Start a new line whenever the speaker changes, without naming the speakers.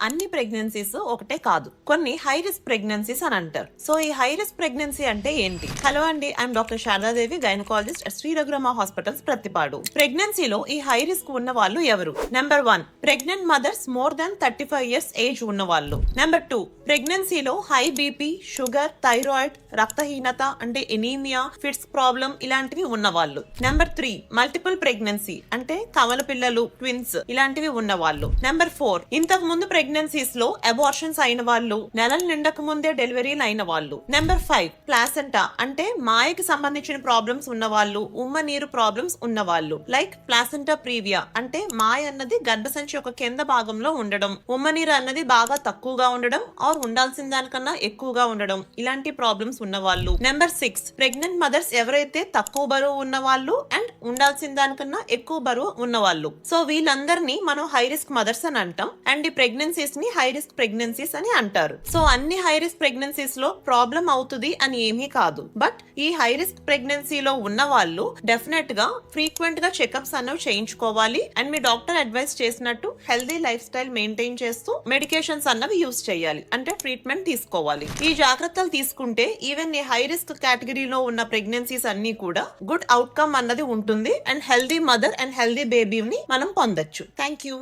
అన్ని ప్రెగ్నెన్సీస్ ఒకటే కాదు, కొన్ని హై రిస్క్ ప్రెగ్నెన్సీస్ అని అంటారు. సో ఈ హై రిస్క్ ప్రెగ్నెన్సీ అంటే ఏంటి? హలో అండి, I'm doctor Sharadadevi, gynaecologist at Shri Raghurama hospitals, Prathipadu. ప్రెగ్నెన్సీలో ఈ హై రిస్క్ ఉన్న వాళ్ళు ఎవరు? Number 1, pregnant mothers more than 35 years age ఉన్న వాళ్ళు. నెంబర్ 2, ప్రెగ్నెన్సీలో హై బీపీ, షుగర్, థైరాయిడ్, రక్తహీనత అంటే ఎనీమియా, ఫిట్స్ ప్రాబ్లం ఇలాంటివి ఉన్నవాళ్ళు. నెంబర్ 3, మల్టిపుల్ ప్రెగ్నెన్సీ అంటే కవల పిల్లలు, ట్విన్స్ ఇలాంటివి ఉన్నవాళ్ళు. నెంబర్ 4, ఇంతకు ముందు ప్రెగ్నెన్సీస్ లో అబార్షన్స్ అయిన వాళ్ళు, నెలలు నిండక ముందే డెలివరీలు అయిన వాళ్ళు. నెంబర్ 5, ప్లాసెంటా అంటే మాయకి సంబంధించిన ప్రాబ్లమ్స్ ఉన్న వాళ్ళు, ఉమ్మ నీరు ప్రాబ్లమ్స్ ఉన్న వాళ్ళు. లైక్ ప్లాసెంటా ప్రీవియా అంటే మాయ అన్నది గర్భసంచి యొక్క కింద భాగంలో ఉండడం, ఉమ్మ నీరు అన్నది బాగా తక్కువగా ఉండడం ఆర్ ఉండాల్సిన దానికన్నా ఎక్కువగా ఉండడం, ఇలాంటి ప్రాబ్లమ్స్ ఉన్న వాళ్ళు. నెంబర్ 6, ప్రెగ్నెంట్ మదర్స్ ఎవరైతే తక్కువ బరువు ఉన్న వాళ్ళు అండ్ ఉండాల్సిన దానికన్నా ఎక్కువ బరువు ఉన్న వాళ్ళు. సో వీళ్ళందరినీ మనం హై రిస్క్ మదర్స్ అని అంటాం అండ్ ఈ ప్రెగ్నెన్సీస్ ని హై రిస్క్ ప్రెగ్నెన్సీస్ అని అంటారు. సో అన్ని హై రిస్క్ ప్రెగ్నెన్సీస్ లో ప్రాబ్లం అవుతుంది అని ఏమీ కాదు. బట్ ఈ హై రిస్క్ ప్రెగ్నెన్సీలో ఉన్న వాళ్ళు డెఫినెట్ గా ఫ్రీక్వెంట్ గా చెకప్స్ అన్నవి చేయించుకోవాలి అండ్ మీ డాక్టర్ అడ్వైస్ చేసినట్టు హెల్దీ లైఫ్ స్టైల్ మెయింటైన్ చేస్తూ మెడికేషన్స్ అన్నవి యూస్ చేయాలి, అంటే ట్రీట్మెంట్ తీసుకోవాలి. ఈ జాగ్రత్తలు తీసుకుంటే ఈవెన్ ఈ హై రిస్క్ కేటగిరీలో ఉన్న ప్రెగ్నెన్సీస్ అన్ని కూడా గుడ్ అవుట్కమ్ అన్నది ఉంటుంది and healthy mother and healthy బేబీని మనం పొందొచ్చు. Thank you.